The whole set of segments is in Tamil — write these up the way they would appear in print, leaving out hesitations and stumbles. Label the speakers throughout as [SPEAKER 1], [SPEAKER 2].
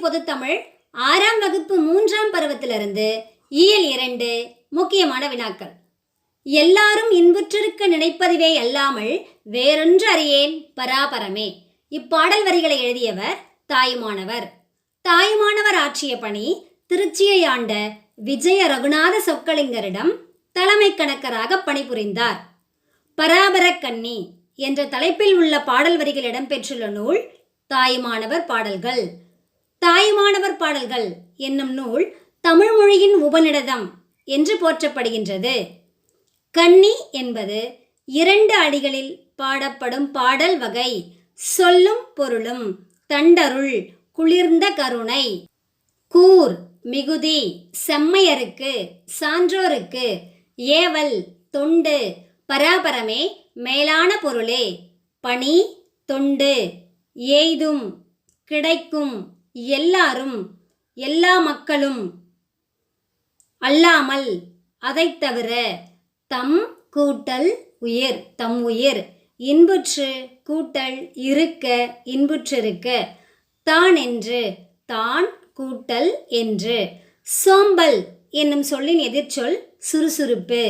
[SPEAKER 1] பொதுத்தமிழ் 6ஆம் வகுப்பு 3ஆம் பருவத்திலிருந்து இயல் 2 முக்கியமான வினாக்கள். எல்லாரும் இன்புற்றிருக்க நினைப்பதுவே அல்லாமல் வேறொன்று அறியேன் பராபரமே. இப்பாடல் வரிகளை எழுதியவர் தாயுமானவர். தாயுமானவர் ஆற்றிய பணி திருச்சியை ஆண்ட விஜய ரகுநாத சொக்கலிங்கரிடம் தலைமை கணக்கராக பணிபுரிந்தார். பராபர கன்னி என்ற தலைப்பில் உள்ள பாடல் வரிகள் இடம்பெற்றுள்ள நூல் தாயுமானவர் பாடல்கள். தாயுமானவர் பாடல்கள் என்னும் நூல் தமிழ் மொழியின் உபநிடதம் என்று போற்றப்படுகின்றது. கன்னி என்பது 2 அடிகளில் பாடப்படும் பாடல் வகை. சொல்லும் பொருளும் தண்டருள் குளிர்ந்த கருணை, கூர் மிகுதி, செம்மையருக்கு சான்றோருக்கு, ஏவல் தொண்டு, பராபரமே மேலான பொருளே, பணி தொண்டு, எய்தும் கிடைக்கும், எல்லாரும் எல்லா மக்களும், அல்லாமல் அதைத் தவிர, தம் கூட்டல் உயிர் தம் உயிர், இன்புற்று கூட்டல் இருக்க இன்புற்றிருக்க, தான் என்று தான் கூட்டல் என்று. சோம்பல் என்னும் சொல்லின் எதிர்ச்சொல் சுறுசுறுப்பு.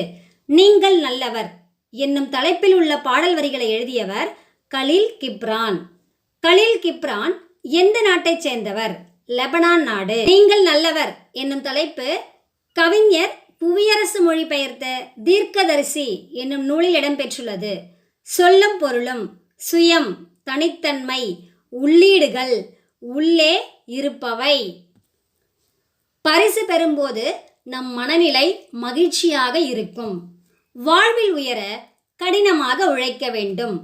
[SPEAKER 1] நீங்கள் நல்லவர் என்னும் தலைப்பில் உள்ள பாடல் வரிகளை எழுதியவர் கலீல் கிப்ரான். கலீல் கிப்ரான் எந்த நாட்டைச் சேர்ந்தவர்? லெபனான் நாடு. நீங்கள் நல்லவர் என்னும் தலைப்பு கவிஞர் புவியரசு மொழிபெயர்த்த தீர்க்கதரிசி என்னும் நூலில் இடம்பெற்றுள்ளது. சொல்லும் பொருளும் சுயம், தனித்தன்மை, உள்ளீடுகள், உள்ளே இருப்பவை. பரிசு பெறும்போது நம் மனநிலை மகிழ்ச்சியாக இருக்கும். வாழ்வில் உயர கடினமாக உழைக்க வேண்டும்.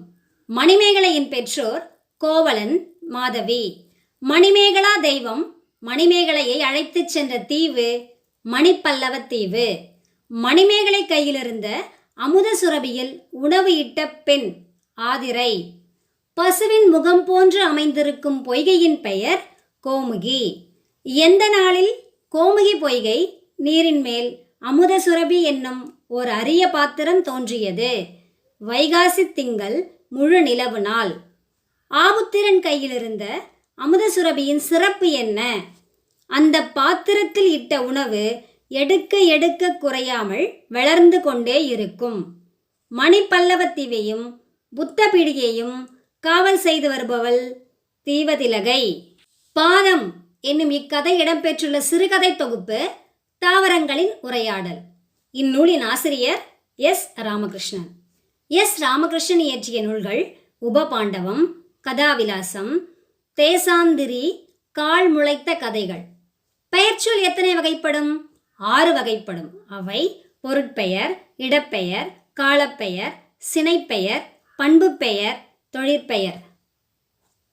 [SPEAKER 1] மணிமேகலையின் பெற்றோர் கோவலன் மாதவி. மணிமேகலா தெய்வம் மணிமேகலையை அழைத்துச் சென்ற தீவு மணிப்பல்லவ தீவு. மணிமேகலை கையிலிருந்த அமுத சுரபியில் உணவு இட்ட பெண் ஆதிரை. பசுவின் முகம் போன்று அமைந்திருக்கும் பொய்கையின் பெயர் கோமுகி. எந்த நாளில் கோமுகி பொய்கை நீரின் மேல் அமுத சுரபி என்னும் ஓர் அரிய பாத்திரம் தோன்றியது? வைகாசி திங்கள் முழு நிலவு நாள். ஆபுத்திரன் கையிலிருந்த அமுத சுரபியின் சிறப்பு என்ன? அந்த பாத்திரத்தில் இட்ட உணவு எடுக்க எடுக்க குறையாமல் வளர்ந்து கொண்டே இருக்கும். மணிப்பல்லவத்தீவையும் புத்த பீடிகையும் காவல் செய்து வருபவள் தீவதிலகை. பாதம் என்னும் இக்கதை இடம்பெற்றுள்ள சிறுகதை தொகுப்பு தாவரங்களின் உரையாடல். இந்நூலின் ஆசிரியர் எஸ். ராமகிருஷ்ணன். எஸ். ராமகிருஷ்ணன் இயற்றிய நூல்கள் உபபாண்டவம், கதாவிலாசம், தேசாந்திரி, கால் முளைத்த கதைகள். பெயர்ச்சொல் எத்தனை வகைப்படும்? 6 வகைப்படும். அவை பொருட்பெயர், இடப்பெயர், காலப்பெயர், சினைப்பெயர், பண்புப்பெயர், தொழிற்பெயர்.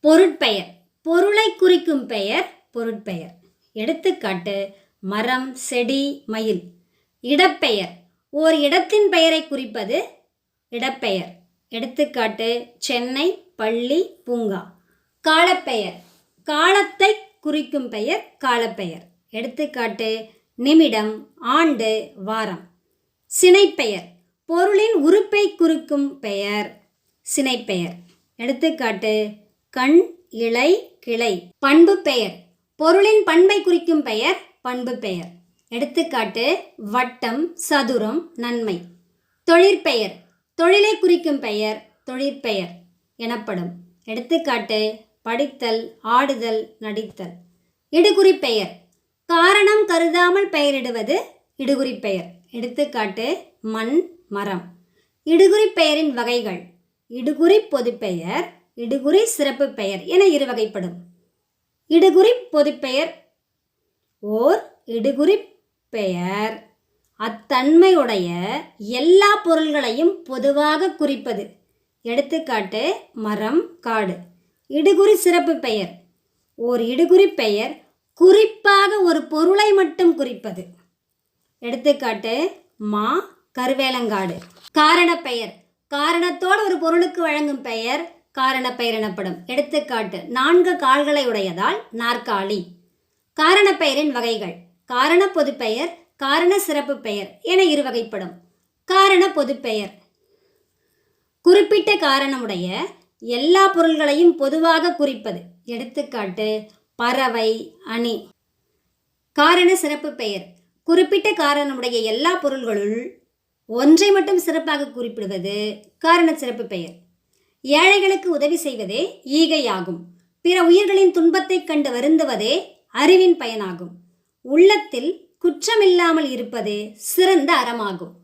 [SPEAKER 1] பொருட்பெயர் பொருளை குறிக்கும் பெயர் பொருட்பெயர். எடுத்துக்காட்டு மரம், செடி, மயில். இடப்பெயர் ஓர் இடத்தின் பெயரை குறிப்பது இடப்பெயர். எடுத்துக்காட்டு சென்னை, பள்ளி, பூங்கா. காலப்பெயர் காலத்தை குறிக்கும் பெயர் காலப்பெயர். எடுத்துக்காட்டு நிமிடம், ஆண்டு, வாரம். சினைப்பெயர் பொருளின் உறுப்பை குறிக்கும் பெயர் சினைப்பெயர். எடுத்துக்காட்டு கண், இலை, கிளை. பண்பு பெயர் பொருளின் பண்பை குறிக்கும் பெயர் பண்பு பெயர். எடுத்துக்காட்டு வட்டம், சதுரம், நன்மை. தொழிற்பெயர் தொழிலை குறிக்கும் பெயர் தொழிற்பெயர் எனப்படும். எடுத்துக்காட்டு படித்தல், ஆடுதல், நடித்தல். இடுகுறிப்பெயர் காரணம் கருதாமல் பெயரிடுவது இடுகுறிப்பெயர். எடுத்துக்காட்டு மண், மரம். இடுகுறிப்பெயரின் வகைகள் இடுகுறி பொதுப்பெயர், இடுகுறி சிறப்பு பெயர் என 2 வகைப்படும். இடுகுறி பொதுப்பெயர் ஓர் இடுகுறி பெயர் அத்தன்மையுடைய எல்லா பொருள்களையும் பொதுவாக குறிப்பது. எடுத்துக்காட்டு மரம், காடு. இடுகுறி சிறப்பு பெயர் ஓர் இடுகுறி பெயர் குறிப்பாக ஒரு பொருளை மட்டும் குறிப்பது. எடுத்துக்காட்டு மா, கருவேலங்காடு. காரணப்பெயர் காரணத்தோடு ஒரு பொருளுக்கு வழங்கும் பெயர் காரணப்பெயர் எனப்படும். எடுத்துக்காட்டு 4 கால்களை உடையதால் நாற்காலி. காரணப்பெயரின் வகைகள் காரண பொதுப்பெயர், காரண சிறப்பு பெயர் என 2 வகைப்படும். காரண பொதுப்பெயர் குறிப்பிட்ட காரணமுடைய எல்லா பொருள்களையும் பொதுவாக குறிப்பது. எடுத்துக்காட்டு பறவை, அணி. காரண சிறப்பு பெயர். குறிப்பிட்ட காரணமுடைய எல்லா பொருள்களுள் ஒன்றை மட்டும் சிறப்பாக குறிப்பிடுவது காரண சிறப்பு பெயர். ஏழைகளுக்கு உதவி செய்வதே ஈகையாகும். பிற உயிர்களின் துன்பத்தைக் கண்டு வருந்துவதே அறிவின் பயனாகும். உள்ளத்தில் குற்றமில்லாமல் இருப்பது சிறந்த அறமாகும்.